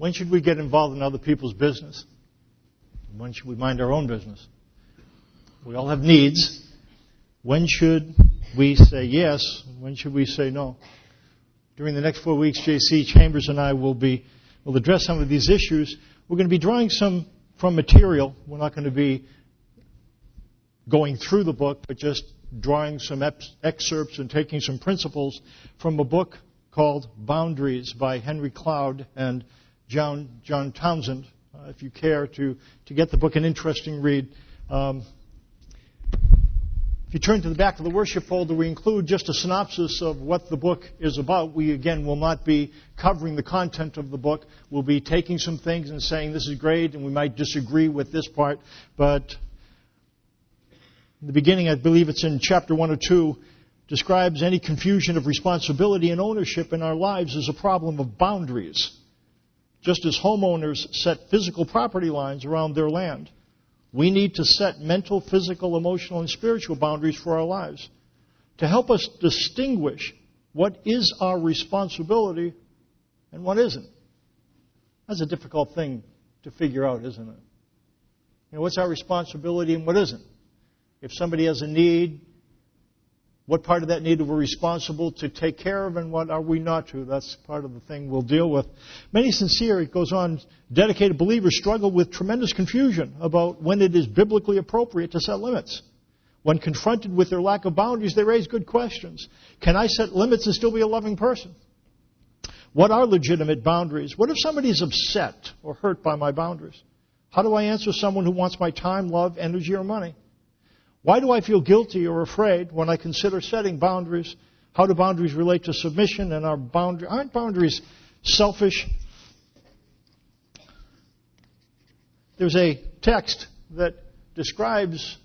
When should we get involved in other people's business? When should we mind our own business? We all have needs. When should we say yes? When should we say no? During the next 4 weeks, J.C. Chambers and I will address some of these issues. We're going to be drawing some from material. We're not going to be going through the book, but just drawing some excerpts and taking some principles from a book called Boundaries by Henry Cloud and John Townsend. If you care to get the book, an interesting read. If you turn to the back of the worship folder, we include just a synopsis of what the book is about. We, again, will not be covering the content of the book. We'll be taking some things and saying this is great, and we might disagree with this part. But in the beginning, I believe it's in chapter 1 or 2, describes any confusion of responsibility and ownership in our lives as a problem of boundaries. Just as homeowners set physical property lines around their land, we need to set mental, physical, emotional, and spiritual boundaries for our lives to help us distinguish what is our responsibility and what isn't. That's a difficult thing to figure out, isn't it? You know, what's our responsibility and what isn't? If somebody has a need, what part of that need are we responsible to take care of and what are we not to? That's part of the thing we'll deal with. Many sincere, it goes on, dedicated believers struggle with tremendous confusion about when it is biblically appropriate to set limits. When confronted with their lack of boundaries, they raise good questions. Can I set limits and still be a loving person? What are legitimate boundaries? What if somebody is upset or hurt by my boundaries? How do I answer someone who wants my time, love, energy, or money? Why do I feel guilty or afraid when I consider setting boundaries? How do boundaries relate to submission? And aren't boundaries selfish? There's a text that describes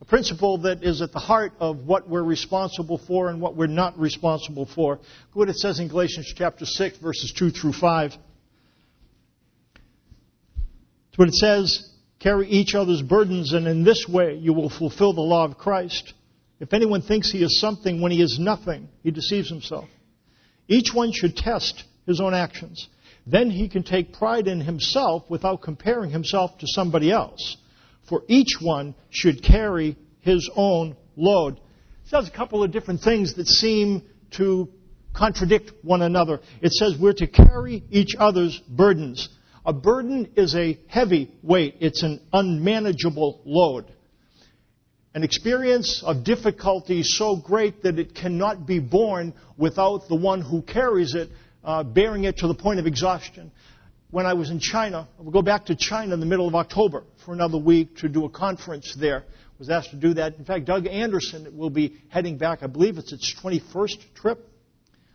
a principle that is at the heart of what we're responsible for and what we're not responsible for. Look what it says in Galatians chapter 6, verses 2 through 5. It's what it says. Carry each other's burdens, and in this way you will fulfill the law of Christ. If anyone thinks he is something when he is nothing, he deceives himself. Each one should test his own actions. Then he can take pride in himself without comparing himself to somebody else. For each one should carry his own load. It says a couple of different things that seem to contradict one another. It says we're to carry each other's burdens. A burden is a heavy weight. It's an unmanageable load. An experience of difficulty so great that it cannot be borne without the one who carries it bearing it to the point of exhaustion. When I was in China, we'll go back to China in the middle of October for another week to do a conference there. I was asked to do that. In fact, Doug Anderson will be heading back. I believe it's its 21st trip.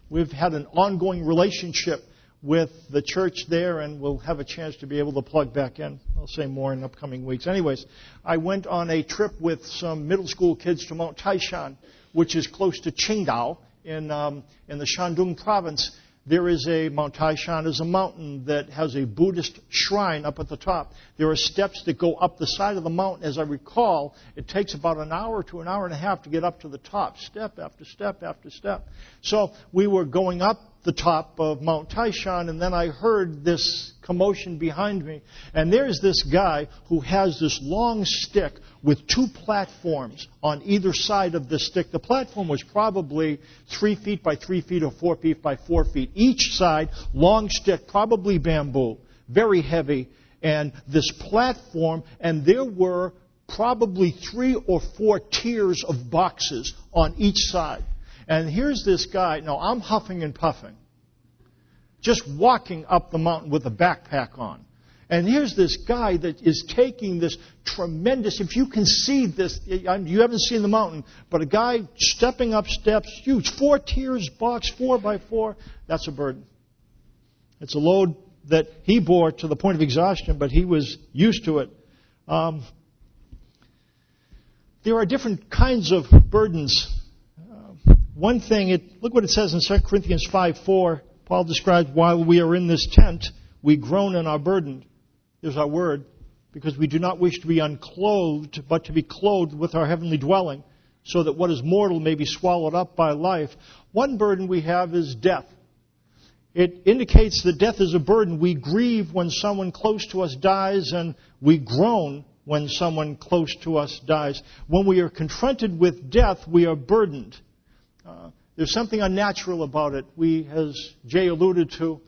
We've had an ongoing relationship with the church there, and we'll have a chance to be able to plug back in. I'll say more in upcoming weeks. Anyways, I went on a trip with some middle school kids to Mount Taishan, which is close to Qingdao in the Shandong province. There is Mount Taishan is a mountain that has a Buddhist shrine up at the top. There are steps that go up the side of the mountain. As I recall, it takes about an hour to an hour and a half to get up to the top, step after step after step. So we were going up the top of Mount Taishan, and then I heard this commotion behind me. And there's this guy who has this long stick with two platforms on either side of this stick. The platform was probably 3 feet by 3 feet or 4 feet by 4 feet. Each side, long stick, probably bamboo, very heavy. And this platform, and there were probably 3 or 4 tiers of boxes on each side. And here's this guy. Now, I'm huffing and puffing, just walking up the mountain with a backpack on. And here's this guy that is taking this tremendous, if you can see this, you haven't seen the mountain, but a guy stepping up steps, huge, 4 tiers box, 4 by 4, that's a burden. It's a load that he bore to the point of exhaustion, but he was used to it. There are different kinds of burdens. One thing, look what it says in 2 Corinthians 5:4. Paul describes, while we are in this tent, we groan and are burdened. There's our word. Because we do not wish to be unclothed, but to be clothed with our heavenly dwelling, so that what is mortal may be swallowed up by life. One burden we have is death. It indicates that death is a burden. We grieve when someone close to us dies, and we groan when someone close to us dies. When we are confronted with death, we are burdened. There's something unnatural about it. We, as Jay alluded to,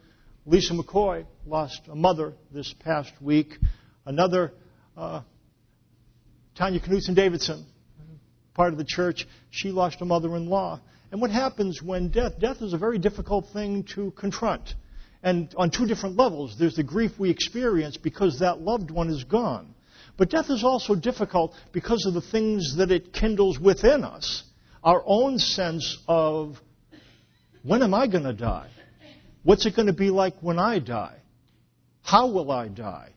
Lisa McCoy lost a mother this past week. Another, Tanya Knutson Davidson, part of the church, she lost a mother-in-law. And what happens when death is a very difficult thing to confront. And on two different levels. There's the grief we experience because that loved one is gone. But death is also difficult because of the things that it kindles within us. Our own sense of, when am I going to die? What's it going to be like when I die? How will I die?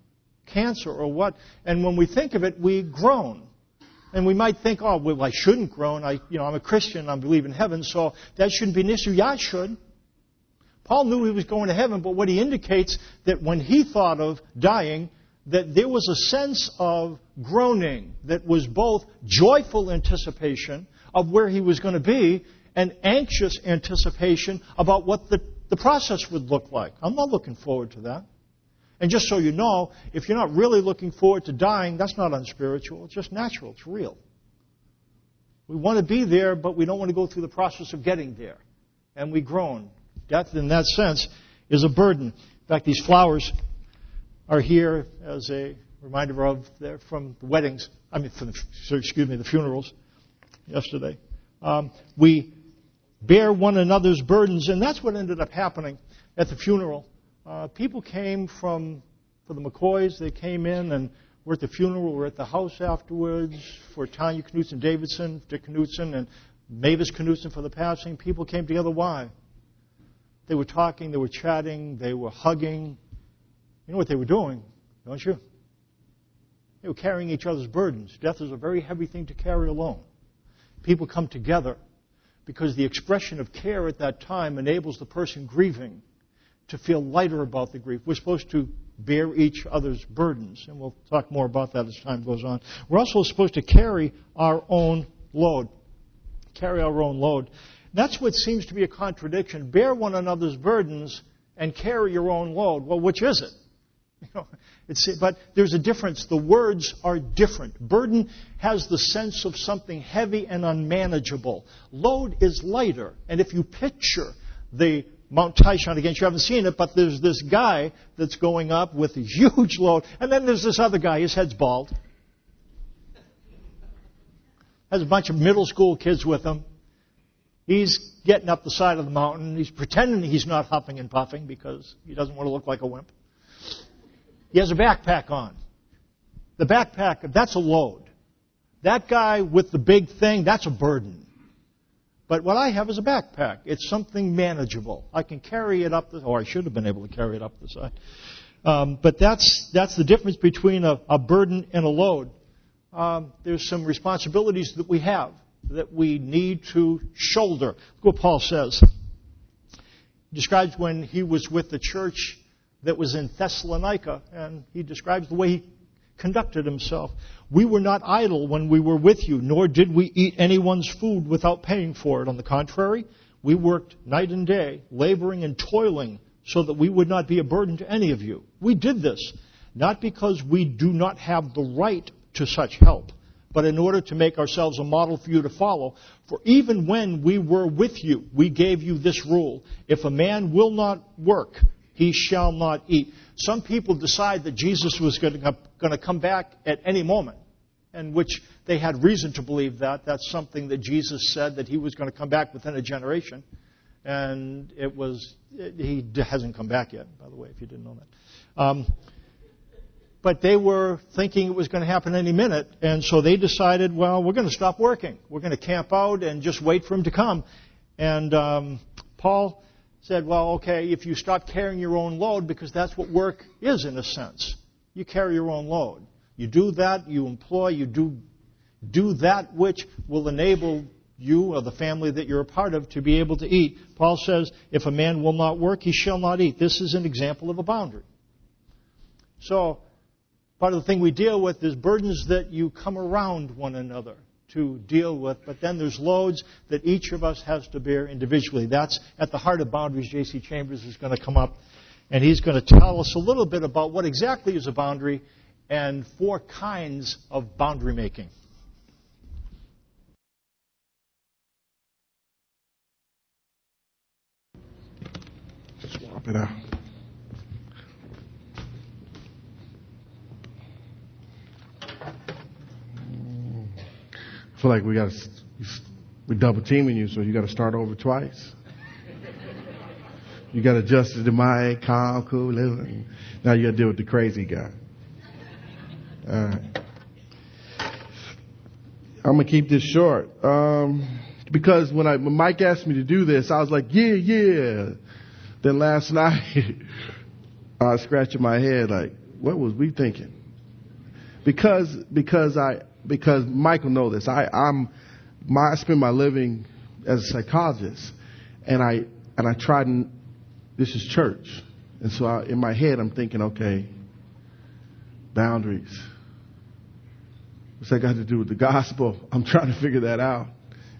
Cancer or what? And when we think of it, we groan. And we might think, oh, well, I shouldn't groan. I'm a Christian. I believe in heaven, so that shouldn't be an issue. Yeah, I should. Paul knew he was going to heaven, but what he indicates that when he thought of dying, that there was a sense of groaning that was both joyful anticipation of where he was going to be and anxious anticipation about what the process would look like. I'm not looking forward to that. And just so you know, if you're not really looking forward to dying, that's not unspiritual. It's just natural. It's real. We want to be there, but we don't want to go through the process of getting there. And we groan. Death, in that sense, is a burden. In fact, these flowers are here as a reminder of from the weddings. The funerals yesterday. We bear one another's burdens, and that's what ended up happening at the funeral. People came for the McCoys. They came in and were at the funeral. Were at the house afterwards for Tanya Knutson Davidson, Dick Knutson, and Mavis Knutson for the passing. People came together. Why? They were talking. They were chatting. They were hugging. You know what they were doing, don't you? They were carrying each other's burdens. Death is a very heavy thing to carry alone. People come together because the expression of care at that time enables the person grieving to feel lighter about the grief. We're supposed to bear each other's burdens, and we'll talk more about that as time goes on. We're also supposed to carry our own load. Carry our own load. That's what seems to be a contradiction. Bear one another's burdens and carry your own load. Well, which is it? But there's a difference. The words are different. Burden has the sense of something heavy and unmanageable. Load is lighter. And if you picture the Mount Tishon, again, you haven't seen it, but there's this guy that's going up with a huge load, and then there's this other guy, his head's bald. Has a bunch of middle school kids with him. He's getting up the side of the mountain. He's pretending he's not huffing and puffing because he doesn't want to look like a wimp. He has a backpack on. The backpack, that's a load. That guy with the big thing, that's a burden. But what I have is a backpack. It's something manageable. I can carry it up I should have been able to carry it up the side. But that's the difference between a burden and a load. There's some responsibilities that we have that we need to shoulder. Look what Paul says. He describes when he was with the church that was in Thessalonica, and he describes the way he conducted himself. We were not idle when we were with you, nor did we eat anyone's food without paying for it. On the contrary, we worked night and day, laboring and toiling, so that we would not be a burden to any of you. We did this, not because we do not have the right to such help, but in order to make ourselves a model for you to follow. For even when we were with you, we gave you this rule: if a man will not work, he shall not eat. Some people decide that Jesus was going to come back at any moment, and which they had reason to believe that. That's something that Jesus said, that he was going to come back within a generation. And he hasn't come back yet, by the way, if you didn't know that. But they were thinking it was going to happen any minute, and so they decided, well, we're going to stop working. We're going to camp out and just wait for him to come. And Paul said, well, okay, if you stop carrying your own load, because that's what work is in a sense. You carry your own load. You do that, you employ, you do that which will enable you or the family that you're a part of to be able to eat. Paul says, if a man will not work, he shall not eat. This is an example of a boundary. So, part of the thing we deal with is burdens that you come around one another to deal with, but then there's loads that each of us has to bear individually. That's at the heart of boundaries. J.C. Chambers is going to come up, and he's going to tell us a little bit about what exactly is a boundary and 4 kinds of boundary making. Swap it out. I feel like we're double teaming you, so you got to start over twice. You got to adjust it to my calm, cool living. Now you got to deal with the crazy guy. All right. I'm gonna keep this short because when Mike asked me to do this, I was like, yeah. Then last night, I was scratching my head like, what was we thinking? Because Mike will know this. I spend my living as a psychologist, and I tried. This is church, and so in my head I'm thinking, okay, boundaries. What's that got to do with the gospel? I'm trying to figure that out,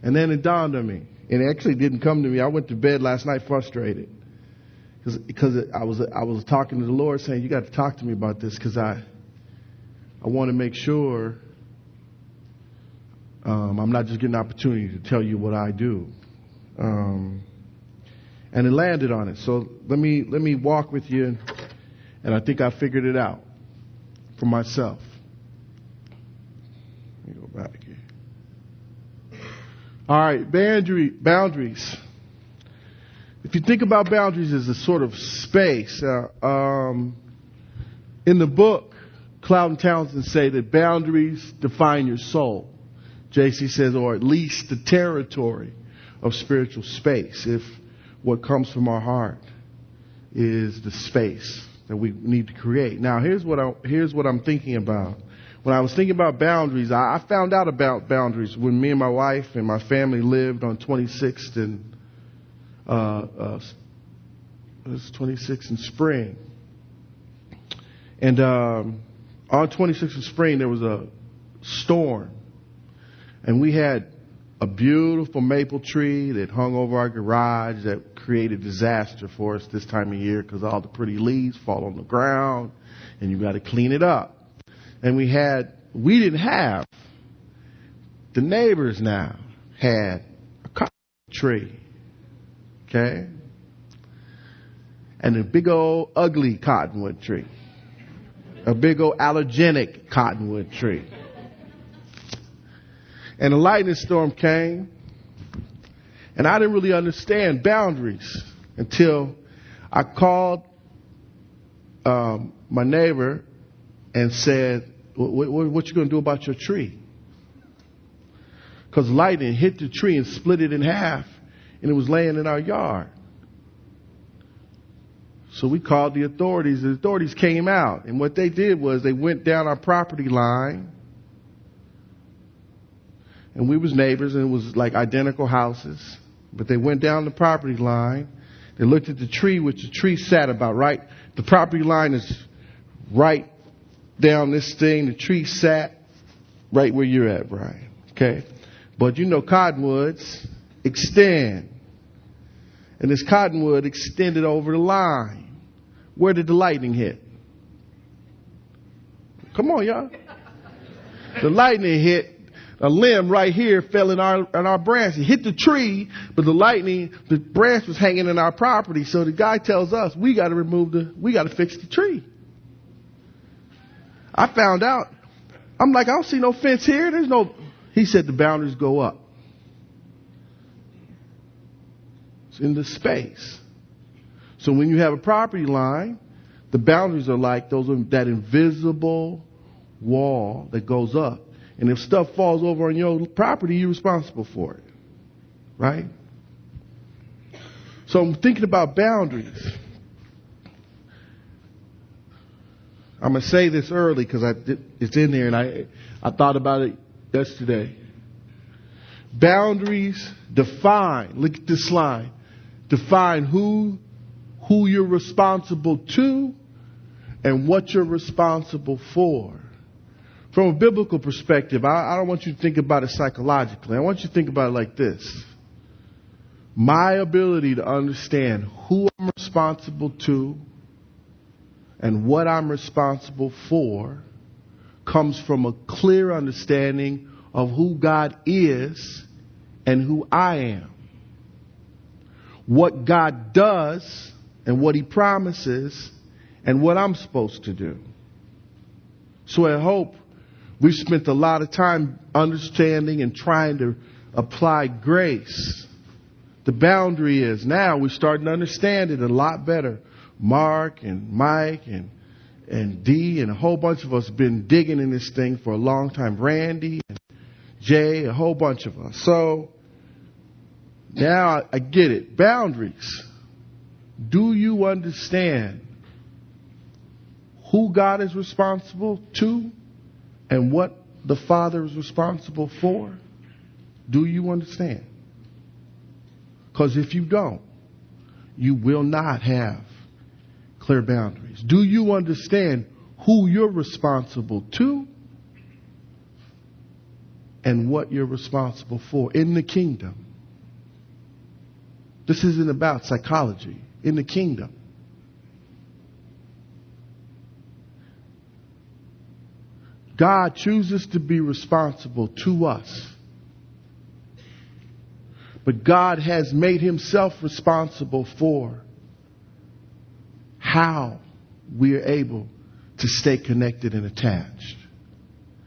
and then it dawned on me. And it actually didn't come to me. I went to bed last night frustrated because I was talking to the Lord, saying, "You got to talk to me about this because I want to make sure." I'm not just getting an opportunity to tell you what I do. And it landed on it. So let me walk with you, and I think I figured it out for myself. Let me go back here. All right, boundaries. If you think about boundaries as a sort of space, in the book, Cloud and Townsend say that boundaries define your soul. JC says, or at least the territory of spiritual space, if what comes from our heart is the space that we need to create. Now, here's what I'm thinking about. When I was thinking about boundaries, I found out about boundaries when me and my wife and my family lived on 26th and it was 26th and Spring. And on 26th and Spring, there was a storm. And we had a beautiful maple tree that hung over our garage that created disaster for us this time of year because all the pretty leaves fall on the ground and you got to clean it up. And we didn't have, the neighbors now had a cottonwood tree. Okay? And a big old ugly cottonwood tree. A big old allergenic cottonwood tree. And a lightning storm came, and I didn't really understand boundaries until I called my neighbor and said, what you going to do about your tree? Because lightning hit the tree and split it in half, and it was laying in our yard. So we called the authorities. The authorities came out, and what they did was they went down our property line. And we was neighbors, and it was like identical houses. But they went down the property line. They looked at the tree, which the tree sat about right. The property line is right down this thing. The tree sat right where you're at, Brian. Okay? But you know cottonwoods extend. And this cottonwood extended over the line. Where did the lightning hit? Come on, y'all. The lightning hit. A limb right here fell in our branch. It hit the tree, but the branch was hanging in our property. So the guy tells us we got to fix the tree. I found out. I'm like, I don't see no fence here. He said the boundaries go up. It's in the space. So when you have a property line, the boundaries are like that invisible wall that goes up. And if stuff falls over on your property, you're responsible for it. Right? So I'm thinking about boundaries. I'm going to say this early because it's in there and I thought about it yesterday. Boundaries define, look at this line, define who you're responsible to and what you're responsible for. From a biblical perspective, I don't want you to think about it psychologically. I want you to think about it like this. My ability to understand who I'm responsible to and what I'm responsible for comes from a clear understanding of who God is and who I am. What God does and what He promises and what I'm supposed to do. So I hope we've spent a lot of time understanding and trying to apply grace. The boundary is now we're starting to understand it a lot better. Mark and Mike and Dee and a whole bunch of us have been digging in this thing for a long time. Randy and Jay, a whole bunch of us. So now I get it. Boundaries. Do you understand who God is responsible to and what the Father is responsible for? Do you understand? Because if you don't, you will not have clear boundaries. Do you understand who you're responsible to and what you're responsible for in the kingdom? This isn't about psychology. In the kingdom. God chooses to be responsible to us. But God has made Himself responsible for how we are able to stay connected and attached.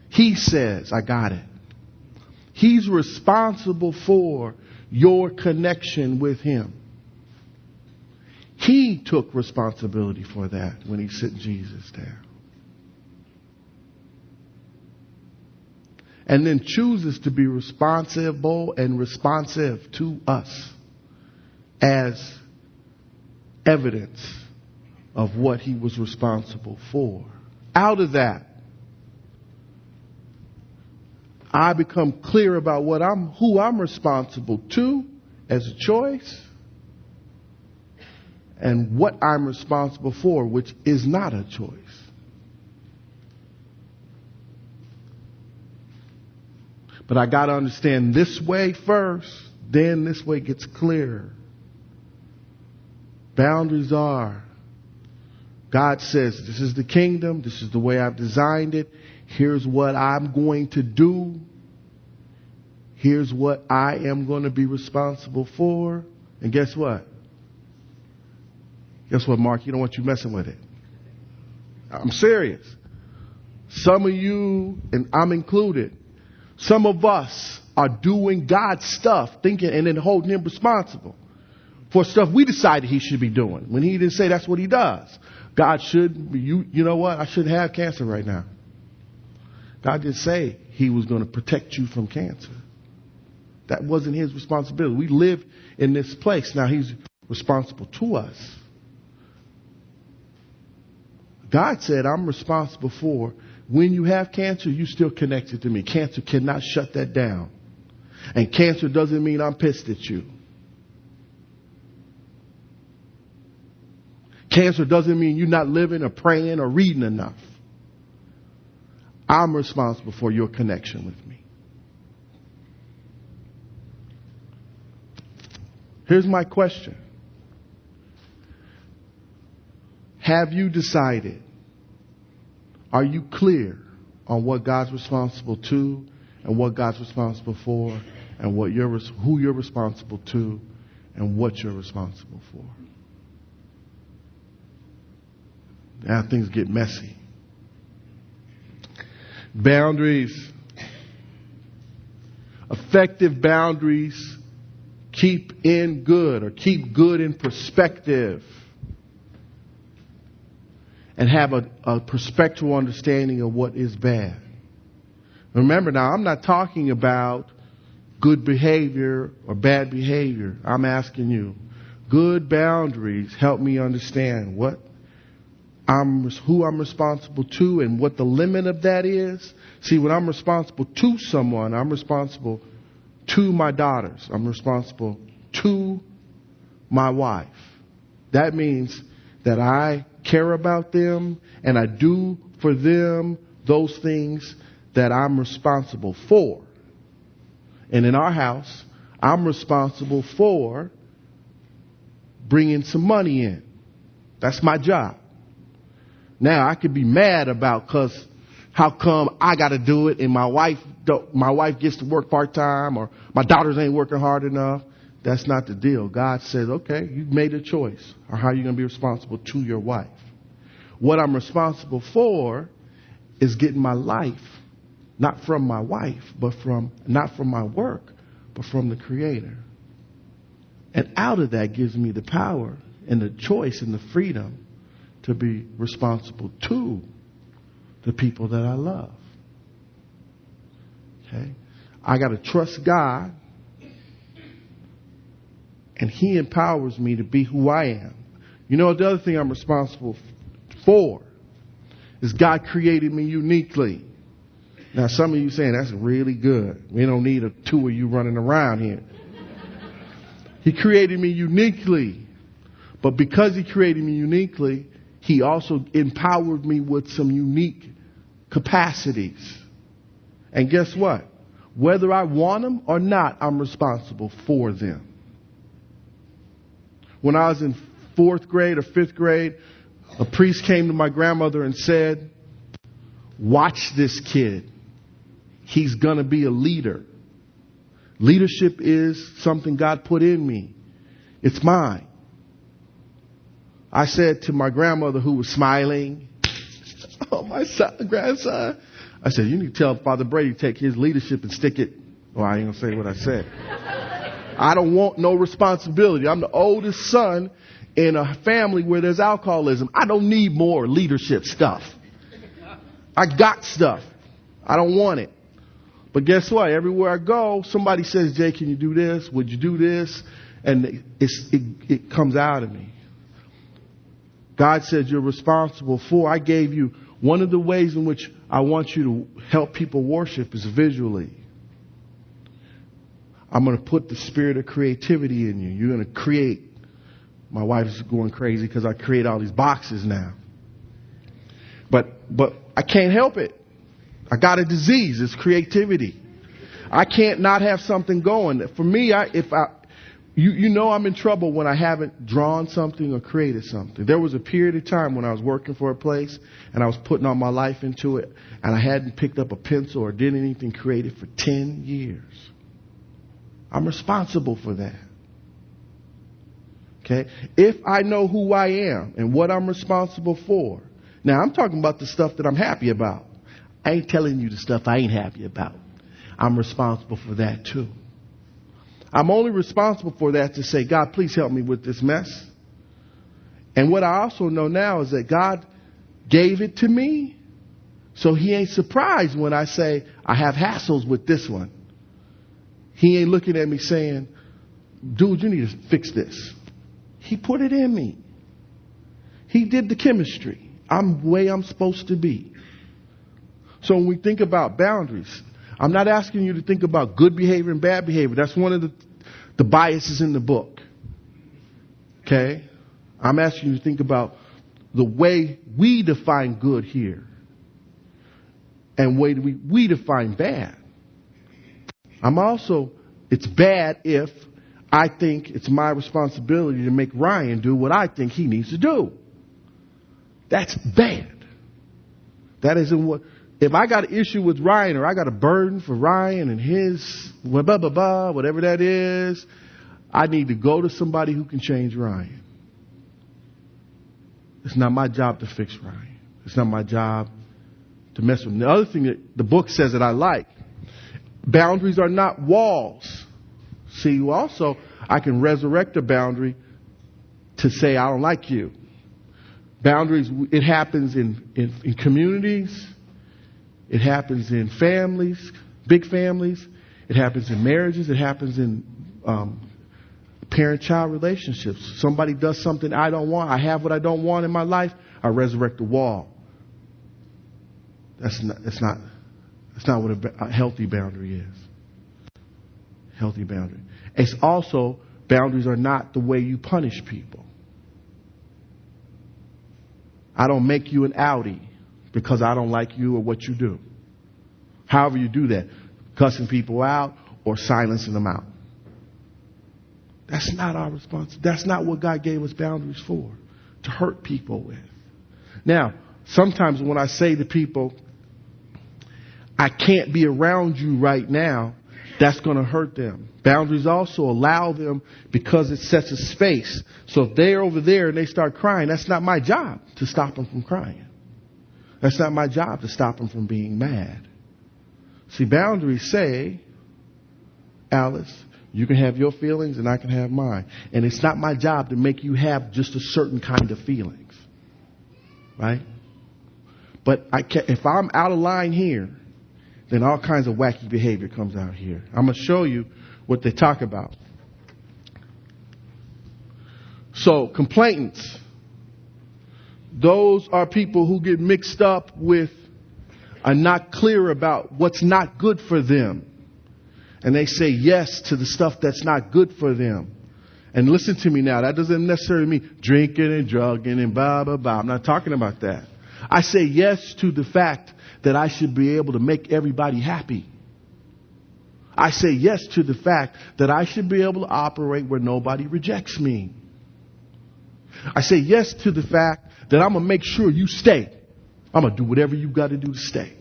He says, I got it. He's responsible for your connection with Him. He took responsibility for that when He sent Jesus down. And then chooses to be responsible and responsive to us as evidence of what He was responsible for. Out of that, I become clear about who I'm responsible to as a choice and what I'm responsible for, which is not a choice. But I got to understand this way first, then this way gets clearer. Boundaries are, God says, this is the kingdom, this is the way I've designed it, here's what I'm going to do, here's what I am going to be responsible for, and guess what? Guess what, Mark? You don't want you messing with it. I'm serious. Some of you, and I'm included, some of us are doing God's stuff, thinking and then holding Him responsible for stuff we decided He should be doing when He didn't say that's what He does. God should, you know what? I shouldn't have cancer right now. God didn't say He was going to protect you from cancer. That wasn't His responsibility. We live in this place. Now He's responsible to us. God said, I'm responsible for when you have cancer, you still connected to me. Cancer cannot shut that down. And cancer doesn't mean I'm pissed at you. Cancer doesn't mean you're not living or praying or reading enough. I'm responsible for your connection with me. Here's my question. Have you decided? Are you clear on what God's responsible to and what God's responsible for and who you're responsible to and what you're responsible for? Now things get messy. Boundaries. Effective boundaries keep good in perspective. And have a perspectual understanding of what is bad. Remember now, I'm not talking about good behavior or bad behavior. I'm asking you, good boundaries help me understand who I'm responsible to and what the limit of that is. See, when I'm responsible to someone, I'm responsible to my daughters. I'm responsible to my wife. That means that I care about them and I do for them those things that I'm responsible for. And in our house, I'm responsible for bringing some money in. That's my job. Now, I could be mad about because how come I got to do it and my wife gets to work part-time, or my daughters ain't working hard enough. That's not the deal. God says, okay, you've made a choice. Or how are you going to be responsible to your wife? What I'm responsible for is getting my life, not from my wife, not from my work, but from the Creator. And out of that gives me the power and the choice and the freedom to be responsible to the people that I love. Okay? I got to trust God, and He empowers me to be who I am. You know, the other thing I'm responsible for is God created me uniquely. Now, some of you saying that's really good. We don't need two of you running around here. He created me uniquely. But because He created me uniquely, He also empowered me with some unique capacities. And guess what? Whether I want them or not, I'm responsible for them. When I was in 4th grade or 5th grade, a priest came to my grandmother and said, watch this kid. He's going to be a leader. Leadership is something God put in me. It's mine. I said to my grandmother, who was smiling, oh, my grandson. I said, you need to tell Father Brady to take his leadership and stick it. Well, I ain't going to say what I said. I don't want no responsibility. I'm the oldest son in a family where there's alcoholism. I don't need more leadership stuff. I got stuff. I don't want it. But guess what? Everywhere I go, somebody says, Jay, can you do this? Would you do this? And it comes out of me. God said you're responsible for. I gave you one of the ways in which I want you to help people worship is visually. I'm going to put the spirit of creativity in you. You're going to create. My wife's going crazy because I create all these boxes now. But I can't help it. I got a disease. It's creativity. I can't not have something going. For me, you know I'm in trouble when I haven't drawn something or created something. There was a period of time when I was working for a place and I was putting all my life into it, and I hadn't picked up a pencil or did anything creative for 10 years. I'm responsible for that. Okay? If I know who I am and what I'm responsible for. Now, I'm talking about the stuff that I'm happy about. I ain't telling you the stuff I ain't happy about. I'm responsible for that too. I'm only responsible for that to say, God, please help me with this mess. And what I also know now is that God gave it to me, so He ain't surprised when I say I have hassles with this one. He ain't looking at me saying, dude, you need to fix this. He put it in me. He did the chemistry. I'm the way I'm supposed to be. So when we think about boundaries, I'm not asking you to think about good behavior and bad behavior. That's one of the biases in the book. Okay? I'm asking you to think about the way we define good here and way we define bad. It's bad if I think it's my responsibility to make Ryan do what I think he needs to do. That's bad. That isn't what... If I got an issue with Ryan, or I got a burden for Ryan and his blah, blah, blah, blah, whatever that is, I need to go to somebody who can change Ryan. It's not my job to fix Ryan. It's not my job to mess with him. The other thing that the book says that I like, boundaries are not walls. See, also, I can resurrect a boundary to say I don't like you. Boundaries, it happens in communities. It happens in families, big families. It happens in marriages. It happens in parent-child relationships. Somebody does something I don't want. I have what I don't want in my life. I resurrect the wall. That's not what a healthy boundary is. Healthy boundary. It's also, boundaries are not the way you punish people. I don't make you an Audi because I don't like you or what you do. However you do that, cussing people out or silencing them out. That's not our responsibility. That's not what God gave us boundaries for, to hurt people with. Now, sometimes when I say to people, I can't be around you right now, that's going to hurt them. Boundaries also allow them because it sets a space. So if they're over there and they start crying, that's not my job to stop them from crying. That's not my job to stop them from being mad. See, boundaries say, Alice, you can have your feelings and I can have mine. And it's not my job to make you have just a certain kind of feelings. Right? But if I'm out of line here, then all kinds of wacky behavior comes out here. I'm going to show you what they talk about. So, complainants. Those are people who get mixed up with, are not clear about what's not good for them. And they say yes to the stuff that's not good for them. And listen to me now, that doesn't necessarily mean drinking and drugging and blah, blah, blah. I'm not talking about that. I say yes to the fact that I should be able to make everybody happy. I say yes to the fact that I should be able to operate where nobody rejects me. I say yes to the fact that I'm going to make sure you stay. I'm going to do whatever you got to do to stay.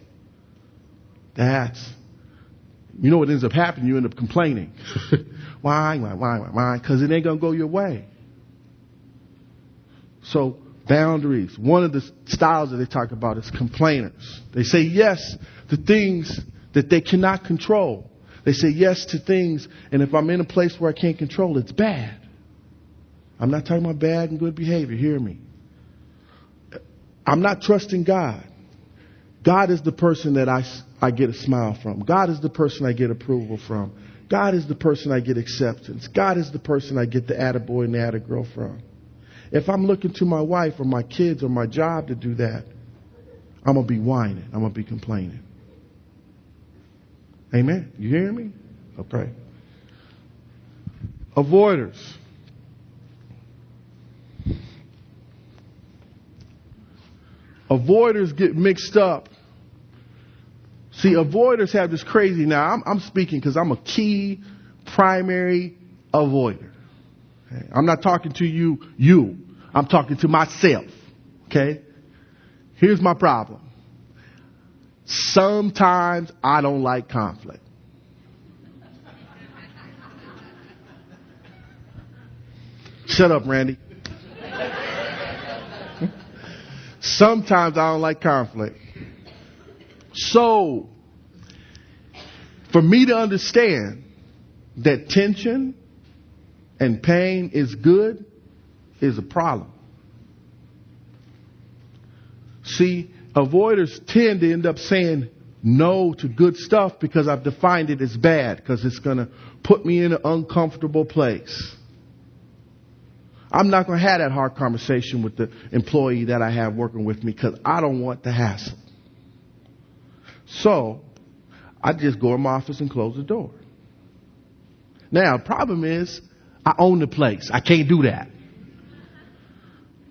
You know what ends up happening? You end up complaining. Why? Because it ain't going to go your way. So, boundaries. One of the styles that they talk about is complainers. They say yes to things that they cannot control. They say yes to things, and if I'm in a place where I can't control, it's bad. I'm not talking about bad and good behavior. Hear me. I'm not trusting God. God is the person that I get a smile from. God is the person I get approval from. God is the person I get acceptance. God is the person I get the attaboy and the attagirl from. If I'm looking to my wife or my kids or my job to do that, I'm going to be whining. I'm going to be complaining. Amen? You hear me? Okay. Avoiders. Avoiders get mixed up. See, avoiders have this crazy. Now, I'm speaking because I'm a key primary avoider. Okay? I'm not talking to you. I'm talking to myself. Okay? Here's my problem. Sometimes I don't like conflict. Shut up, Randy. Sometimes I don't like conflict. So, for me to understand that tension and pain is good is a problem. See, avoiders tend to end up saying no to good stuff because I've defined it as bad, because it's going to put me in an uncomfortable place. I'm not going to have that hard conversation with the employee that I have working with me because I don't want the hassle. So, I just go in my office and close the door. Now, the problem is, I own the place. I can't do that.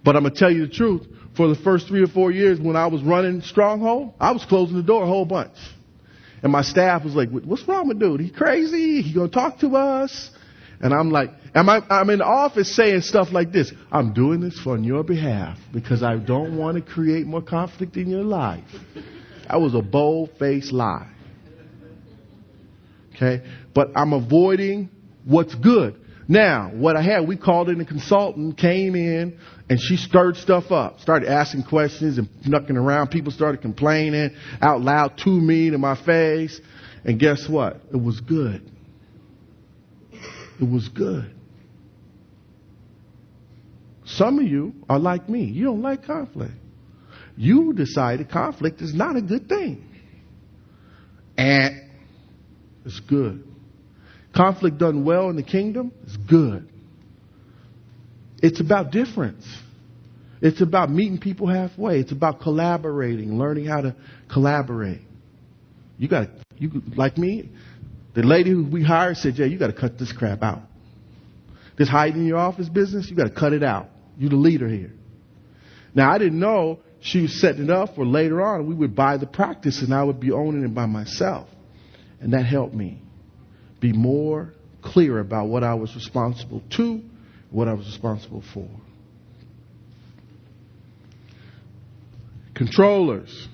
But I'm going to tell you the truth. For the first 3 or 4 years when I was running Stronghold, I was closing the door a whole bunch. And my staff was like, what's wrong with dude? He crazy? He going to talk to us? And I'm like, I'm in the office saying stuff like this. I'm doing this on your behalf because I don't want to create more conflict in your life. That was a bold-faced lie. Okay? But I'm avoiding what's good. Now, what I had, we called in a consultant, came in, and she stirred stuff up. Started asking questions and knucking around. People started complaining out loud to me, to my face. And guess what? It was good. It was good. Some of you are like me. You don't like conflict. You decided conflict is not a good thing. And it's good. Conflict done well in the kingdom is good. It's about difference. It's about meeting people halfway. It's about collaborating, learning how to collaborate. You like me, the lady who we hired said, Jay, you got to cut this crap out. This hiding in your office business, you got to cut it out. You're the leader here. Now, I didn't know she was setting it up for later on. We would buy the practice and I would be owning it by myself. And that helped me be more clear about what I was responsible to, what I was responsible for. Controllers.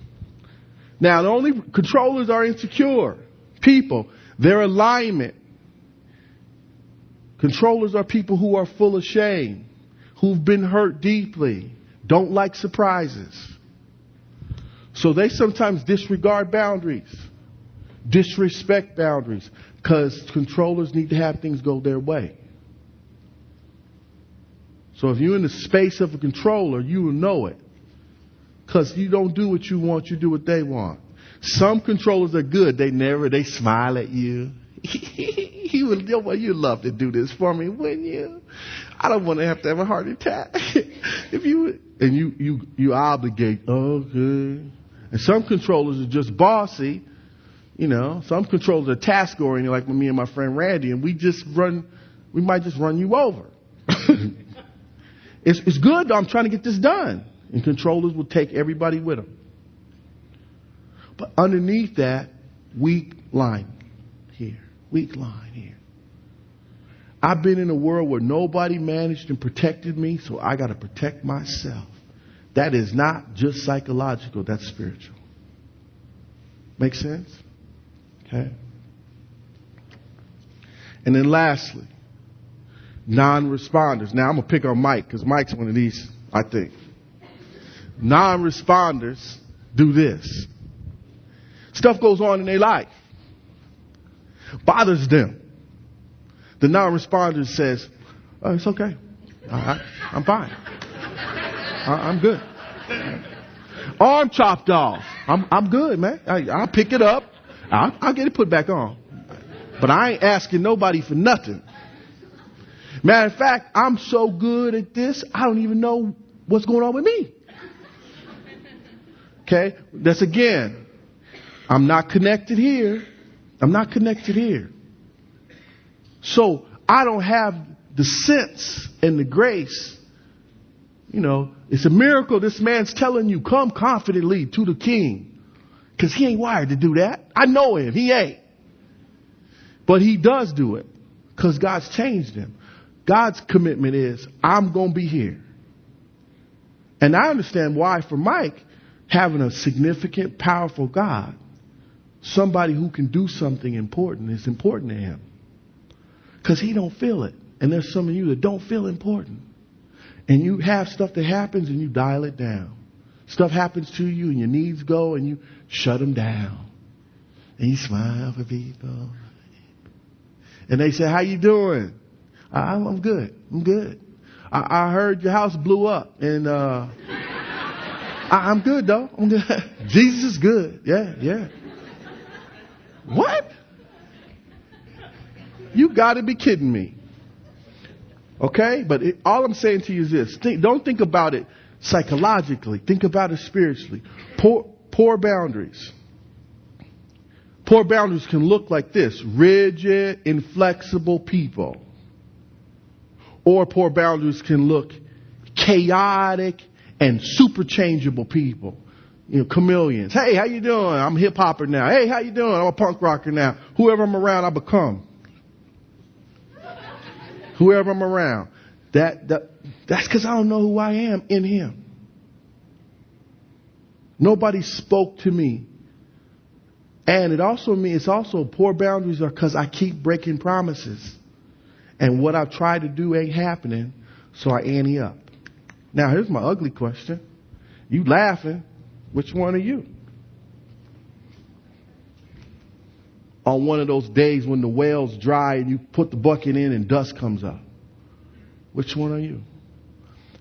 Now, the only controllers are insecure people. Their alignment. Controllers are people who are full of shame, who've been hurt deeply, don't like surprises. So they sometimes disregard boundaries, disrespect boundaries, because controllers need to have things go their way. So if you're in the space of a controller, you will know it. Because you don't do what you want, you do what they want. Some controllers are good. They smile at you. You'd love to do this for me, wouldn't you? I don't want to have a heart attack. You obligate. Okay. And some controllers are just bossy. Some controllers are task oriented, like me and my friend Randy, and we might just run you over. It's good though. I'm trying to get this done. And controllers will take everybody with them. But underneath that, weak line here. Weak line here. I've been in a world where nobody managed and protected me, so I got to protect myself. That is not just psychological, that's spiritual. Make sense? Okay. And then lastly, non-responders. Now I'm going to pick on Mike because Mike's one of these, I think. Non-responders do this. Stuff goes on in their life. Bothers them. The non-responder says, oh, it's okay. I'm fine. I'm good. Arm chopped off. I'm good, man. I'll pick it up. I'll get it put back on. But I ain't asking nobody for nothing. Matter of fact, I'm so good at this, I don't even know what's going on with me. Okay? That's again, I'm not connected here. I'm not connected here. So I don't have the sense and the grace. It's a miracle this man's telling you, come confidently to the king. Because he ain't wired to do that. I know him. He ain't. But he does do it because God's changed him. God's commitment is, I'm going to be here. And I understand why for Mike, having a significant, powerful God, somebody who can do something important is important to him. Because he don't feel it. And there's some of you that don't feel important. And you have stuff that happens and you dial it down. Stuff happens to you and your needs go and you shut them down. And you smile for people. And they say, how you doing? I'm good. I'm good. I heard your house blew up. And I'm good, though. I'm good. Jesus is good. Yeah. What? You got to be kidding me. Okay? But all I'm saying to you is this. Don't think about it psychologically. Think about it spiritually. Poor boundaries. Poor boundaries can look like this. Rigid, inflexible people. Or poor boundaries can look chaotic and super changeable people. Chameleons. Hey, how you doing? I'm a hip hopper now. Hey, how you doing? I'm a punk rocker now. Whoever I'm around, I become. Whoever I'm around. That's because I don't know who I am in him. Nobody spoke to me. And it's also poor boundaries are because I keep breaking promises. And what I've tried to do ain't happening, so I ante up. Now, here's my ugly question. You laughing. Which one are you? On one of those days when the well's dry and you put the bucket in and dust comes up. Which one are you?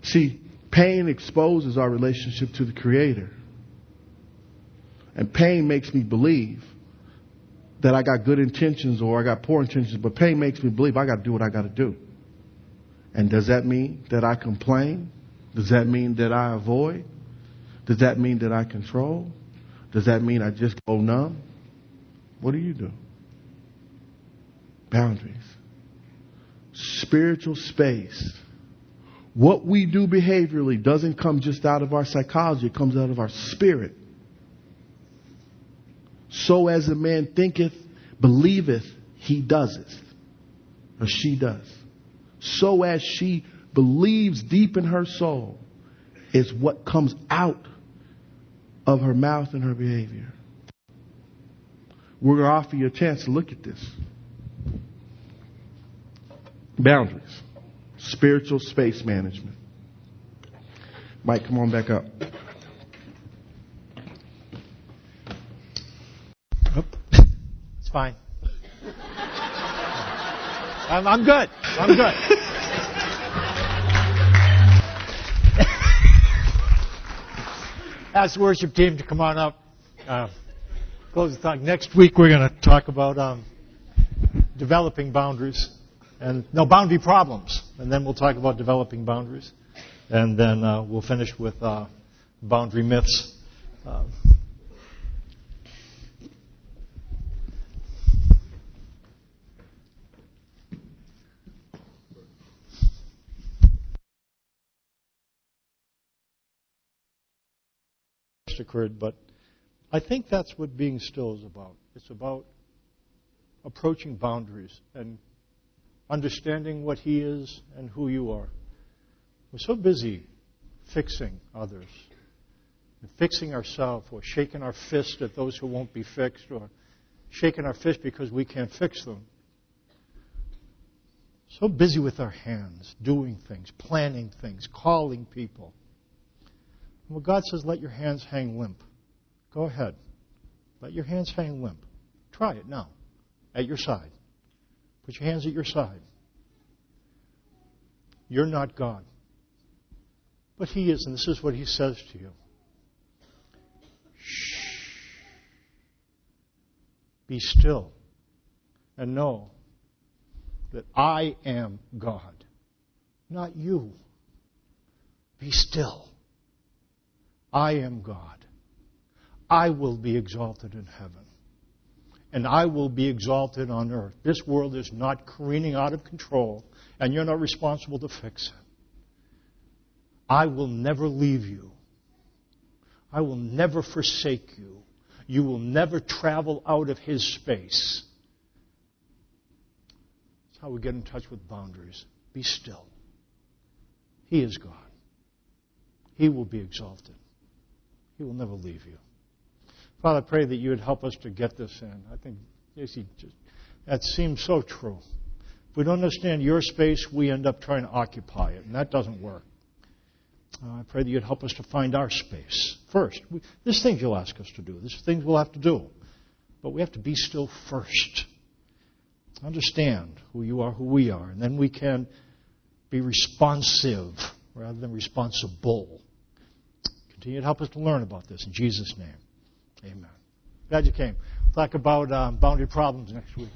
See, pain exposes our relationship to the Creator. And pain makes me believe that I got good intentions or I got poor intentions, but pain makes me believe I got to do what I got to do. And does that mean that I complain? Does that mean that I avoid? Does that mean that I control? Does that mean I just go numb? What do you do? Boundaries. Spiritual space What we do behaviorally doesn't come just out of our psychology. It comes out of our spirit. So as a man thinketh, believeth, he doeseth. Or she does. So as she believes deep in her soul is what comes out of her mouth and her behavior. We're going to offer you a chance to look at this. Boundaries. Spiritual space management. Mike, come on back up. It's fine. I'm good. I'm good. Ask the worship team to come on up. Close the talk. Next week we're going to talk about developing boundaries. Boundary problems. And then we'll talk about developing boundaries. And then we'll finish with boundary myths. Occurred, but I think that's what being still is about. It's about approaching boundaries and understanding what He is and who you are. We're so busy fixing others, and fixing ourselves, or shaking our fist at those who won't be fixed, or shaking our fist because we can't fix them. So busy with our hands, doing things, planning things, calling people. Well, God says, let your hands hang limp. Go ahead. Let your hands hang limp. Try it now. At your side. Put your hands at your side. You're not God. But He is, and this is what He says to you. Shh. Be still and know that I am God, not you. Be still. I am God. I will be exalted in heaven. And I will be exalted on earth. This world is not careening out of control, and you're not responsible to fix it. I will never leave you. I will never forsake you. You will never travel out of His space. That's how we get in touch with boundaries. Be still. He is God. He will be exalted. He will never leave you. Father, I pray that you would help us to get this in. I think, that seems so true. If we don't understand your space, we end up trying to occupy it, and that doesn't work. I pray that you'd help us to find our space first. There's things you'll ask us to do. There's things we'll have to do. But we have to be still first. Understand who you are, who we are, and then we can be responsive rather than responsible. Continue to help us to learn about this in Jesus' name. Amen. Glad you came. Talk about boundary problems next week.